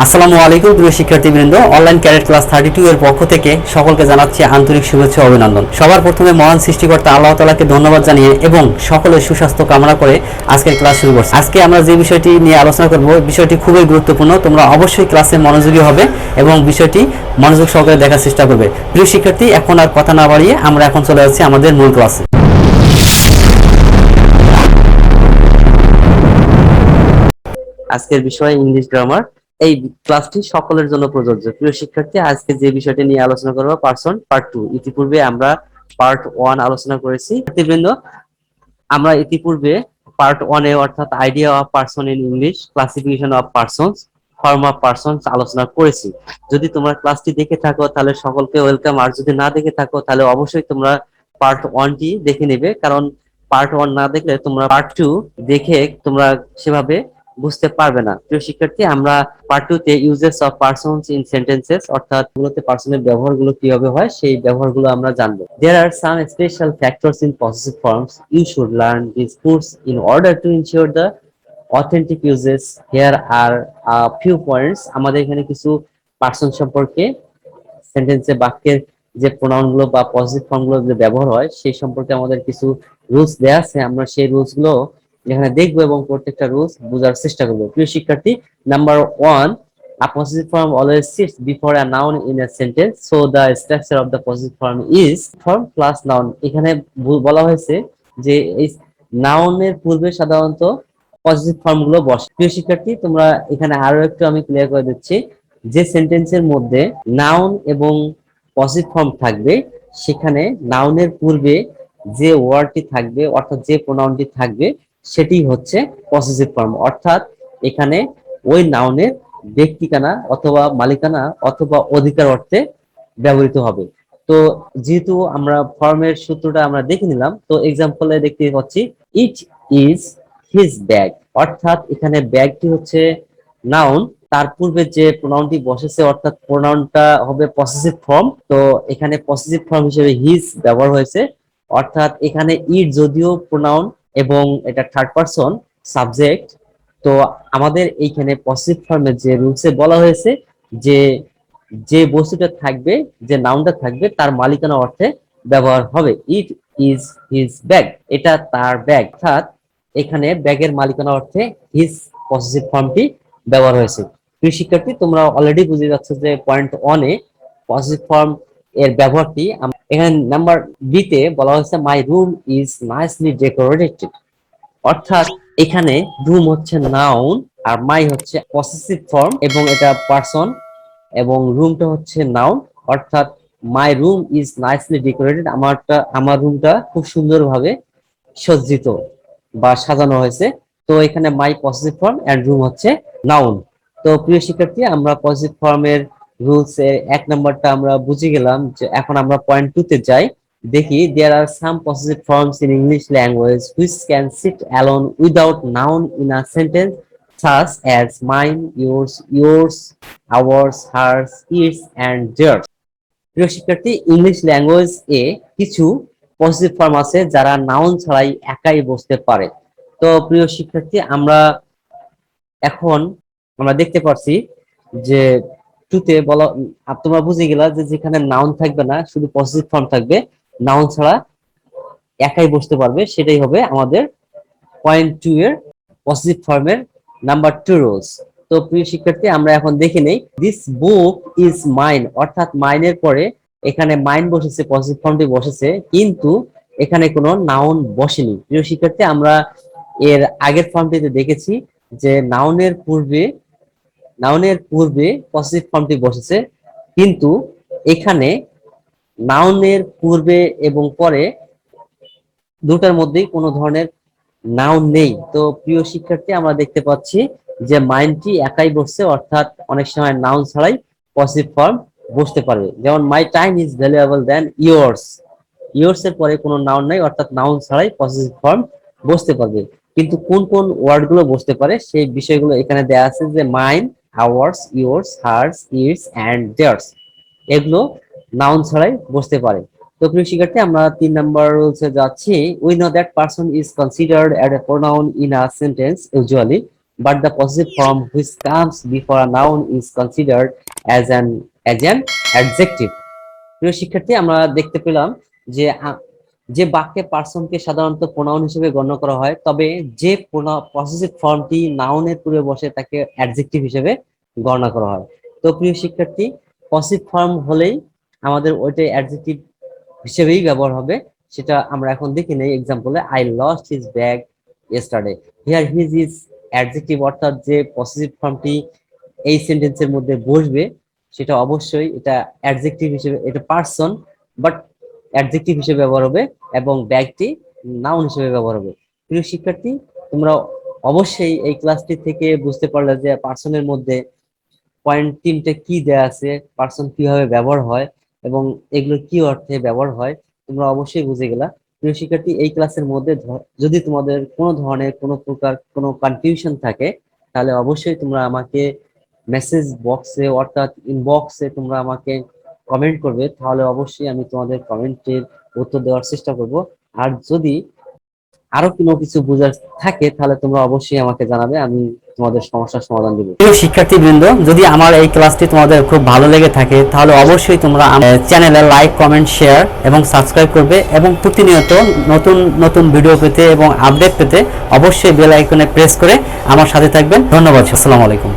আসসালামু আলাইকুম প্রিয় শিক্ষার্থীবৃন্দ, অনলাইন ক্যাডেট ক্লাস 32 এর পক্ষ থেকে সকলকে জানাচ্ছি আন্তরিক শুভেচ্ছা ও অভিনন্দন। সবার প্রথমে মহান সৃষ্টিকর্তা আল্লাহ তাআলাকে ধন্যবাদ জানিয়ে এবং সকলের সুস্বাস্থ্য কামনা করে আজকের ক্লাস শুরু করছি। আজকে আমরা যে বিষয়টি নিয়ে আলোচনা করব, বিষয়টি খুবই গুরুত্বপূর্ণ। তোমরা অবশ্যই ক্লাসে মনোযোগী হবে এবং বিষয়টি মনোযোগ সহকারে দেখার চেষ্টা করবে। প্রিয় শিক্ষার্থী, এখন আর কথা না বাড়িয়ে আমরা এখন চলে যাচ্ছি আমাদের মূল ক্লাসে। আজকের বিষয় ইংলিশ গ্রামার। এই ক্লাসটি সকলের জন্য প্রযোজ্য। প্রিয় শিক্ষার্থী, আজকে যে বিষয়টি নিয়ে আলোচনা করব, পার্সন পার্ট 2। ইতিপূর্বে আমরা পার্ট 1 আলোচনা করেছি। শিক্ষার্থীবৃন্দ, আমরা ইতিপূর্বে পার্ট 1 এ অর্থাৎ idea of person in English, classification of persons, form of persons আলোচনা করেছি। যদি তোমরা ক্লাসটি দেখে থাকো তাহলে সকলকে ওয়েলকাম, আর যদি না দেখে থাকো তাহলে অবশ্যই তোমরা পার্ট 1টি দেখে নেবে, কারণ পার্ট 1 না দেখলে তোমরা পার্ট 2 দেখে তোমরা সেভাবে বুঝতে পারবে না। প্রিয় শিক্ষার্থী, আমরা পার্ট 2 তে uses of persons in sentences অর্থাৎ মূলত পার্সনের ব্যবহারগুলো কিভাবে হয় সেই ব্যবহারগুলো আমরা জানবো। There are some special factors in possessive forms. You should learn these course in order to ensure the authentic uses. Here are a few points. আমাদের এখানে কিছু পার্সন সম্পর্কে, সেন্টেন্সে বাক্যের যে প্রোনাউন গুলো বা পজিটিভ ফর্ম গুলো যে ব্যবহার হয় সেই সম্পর্কে আমাদের কিছু রুলস দেয়া আছে। আমরা সেই রুলস গুলো এখানে দেখবো এবং প্রত্যেকটা রুলস বোঝার চেষ্টা করবো। প্রিয় শিক্ষার্থী, number 1, a possessive form always sits before a noun in a sentence, so the structure of the possessive form is form plus noun. এখানে বলা হয়েছে যে এই নাউনের পূর্বে সাধারণত পজিটিভ ফর্ম গুলো বসে। প্রিয় শিক্ষার্থী, তোমরা এখানে আরো একটু আমি ক্লিয়ার করে দিচ্ছি যে সেন্টেন্সের মধ্যে নাউন এবং পজিটিভ ফর্ম থাকবে সেখানে নাউনের পূর্বে যে ওয়ার্ডটি থাকবে অর্থাৎ যে প্রোনাউনটি থাকবে সেটি হচ্ছে পসেসিভ ফর্ম, অর্থাৎ এখানে ওই নাউনের ব্যক্তিকানা অথবা মালিকানা অথবা অধিকার অর্থে ব্যবহৃত হবে। তো যেহেতু আমরা ফর্মের সূত্রটা আমরা দেখে নিলাম, তো এক্সাম্পলে দেখতে পাচ্ছি ইট ইজ হিজ ব্যাগ, অর্থাৎ এখানে ব্যাগটি হচ্ছে নাউন, তার পূর্বে যে প্রোনাউনটি বসেছে অর্থাৎ প্রোনাউনটা হবে পসেসিভ ফর্ম। তো এখানে পসেসিভ ফর্ম হিসেবে হিজ ব্যবহার হয়েছে, অর্থাৎ এখানে ইট যদিও প্রোনাউন এবং এটা থার্ড পারসন সাবজেক্ট। তো আমাদের এইখানে পসেসিভ ফর্মে যে রুলসে বলা হয়েছে যে যে বস্তুটা থাকবে, যে নাউনটা থাকবে তার মালিকানা অর্থে ব্যবহার হবে। ইট ইজ হিজ ব্যাগ, এটা তার ব্যাগ, অর্থাৎ এখানে ব্যাগের মালিকানা অর্থে হিজ পসেসিভ ফর্মটি ব্যবহার হয়েছে। প্রিয় শিক্ষার্থী, তোমরা অলরেডি বুঝে যাচ্ছ যে পয়েন্ট 1 এ পসেসিভ ফর্ম এর ব্যবহারটি। এখানে নাম্বার বি তে বলা হয়েছে my room is nicely decorated, অর্থাৎ এখানে রুম হচ্ছে নাউন আর মাই হচ্ছে পসেসিভ ফর্ম এবং এটা পারসন এবং রুমটা হচ্ছে নাউন, অর্থাৎ my room is nicely decorated, আমার রুমটা খুব সুন্দরভাবে সজ্জিত বা সাজানো হয়েছে। তো এখানে মাই পসেসিভ ফর্ম এন্ড রুম হচ্ছে নাউন। তো প্রিয় শিক্ষার্থী, আমরা পসেসিভ ফর্মের রুলস এর 1 নাম্বারটা আমরা বুঝে গেলাম। যে এখন আমরা পয়েন্ট 2 তে যাই। দেখি there are some possessive forms in English language which can sit alone without noun in a sentence, such as mine, yours, ours, hers, its and theirs. প্রিয় শিক্ষার্থী, ইংলিশ ল্যাঙ্গুয়েজ এ কিছু পজিটিভ ফর্ম আছে যারা noun ছাড়াই একাই বসতে পারে। তো প্রিয় শিক্ষার্থী, এখন আমরা দেখতে পাচ্ছি যে টুতে বলা, তোমরা বুঝে গেলা যে যেখানে নাউন থাকবে না, শুধু পজিটিভ ফর্ম থাকবে, নাউন ছাড়া একাই বসতে পারবে, সেটাই হবে আমাদের পয়েন্ট 2 এর পজিটিভ ফর্মের নাম্বার 2 রুলস। তো প্রিয় শিক্ষার্থী, আমরা এখন দেখে নেই দিস বুক ইজ মাইন, অর্থাৎ মাইনের পরে এখানে মাইন বসেছে, পজিটিভ ফর্মটি বসেছে, কিন্তু এখানে কোনো নাউন বসেনি। প্রিয় শিক্ষার্থী, আমরা এর আগের ফর্মটিতে দেখেছি যে নাউনের পূর্বে পজিটিভ ফর্মটি বসেছে, কিন্তু এখানে নাউনের পূর্বে এবং পরে দুটার মধ্যেই কোনো ধরনের নাউন নেই। তো প্রিয় শিক্ষার্থী, আমরা দেখতে পাচ্ছি যে মাইনটি একাই বসছে, অর্থাৎ অনেক সময় নাউন ছাড়াই পজিটিভ ফর্ম বসতে পারবে। যেমন my time is valuable then years, years এর পরে কোনো নাউন নাই, অর্থাৎ নাউন ছাড়াই পজিটিভ ফর্ম বসতে পারবে। কিন্তু কোন কোন ওয়ার্ড গুলো বসতে পারে সেই বিষয়গুলো এখানে দেয়া আছে যে mine, ours, yours, hers, its and theirs, এগুলো নাউন ছাড়াই বসতে পারে। তো প্রিয় শিক্ষার্থী, আমরা 3 নাম্বার রুলসে যাচ্ছি। We know that person is considered as a pronoun in a sentence usually, but the possessive form which comes before a noun is considered as an adjective. প্রিয় শিক্ষার্থী, আমরা দেখতে পেলাম যে যে বাক্যে পার্সনকে সাধারণত প্রোনাউন হিসেবে গণ্য করা হয়, তবে যে পসেসিভ ফর্মটি নাউনের পূর্বে বসে তাকে অ্যাডজেক্টিভ হিসেবে গণনা করা হয়। তো প্রিয় শিক্ষার্থী, পসেসিভ ফর্ম হলেই আমাদের ওইটাই অ্যাডজেক্টিভ হিসেবেই ব্যবহার হবে। সেটা আমরা এখন দেখি নেই এক্সাম্পলে, I lost his bag yesterday. Here his is adjective, অর্থাৎ যে পসেসিভ ফর্মটি এই সেন্টেন্সের মধ্যে বসবে সেটা অবশ্যই এটা অ্যাডজেক্টিভ হিসেবে, এটা পার্সন বাট অ্যাডজেক্টিভ হিসেবে ব্যবহার হবে, এবং ব্যাগটি নাউন হিসেবে ব্যবহার হবে। প্রিয় শিক্ষার্থী, তোমরা অবশ্যই এই ক্লাসটি থেকে বুঝতে পারলে যে পার্সনের মধ্যে পয়েন্ট তিনটে কি দেয়া আছে, পার্সন কিভাবে ব্যবহার হয় এবং এগুলো কি অর্থে ব্যবহার হয়, তোমরা অবশ্যই বুঝে গেলা। প্রিয় শিক্ষার্থী, এই ক্লাসের মধ্যে যদি তোমাদের কোনো ধরনের কোনো প্রকার কোনো কনফিউশন থাকে, তাহলে অবশ্যই তোমরা আমাকে মেসেজ বক্সে অর্থাৎ ইনবক্সে তোমরা আমাকে কমেন্ট করবে, তাহলে অবশ্যই আমি তোমাদের কমেন্টের উত্তর দেওয়ার চেষ্টা করব। আর যদি আরো কোনো কিছু বোঝার থাকে তাহলে তোমরা অবশ্যই আমাকে জানাবে, আমি তোমাদের সমস্যার সমাধান দেবো। প্রিয় শিক্ষার্থীবৃন্দ, যদি আমার এই ক্লাসটি তোমাদের খুব ভালো লেগে থাকে তাহলে অবশ্যই তোমরা চ্যানেলে লাইক, কমেন্ট, শেয়ার এবং সাবস্ক্রাইব করবে, এবং প্রতিনিয়ত নতুন নতুন ভিডিও পেতে এবং আপডেট পেতে অবশ্যই বেল আইকনে প্রেস করে আমার সাথে থাকবেন। ধন্যবাদ। আসসালামু আলাইকুম।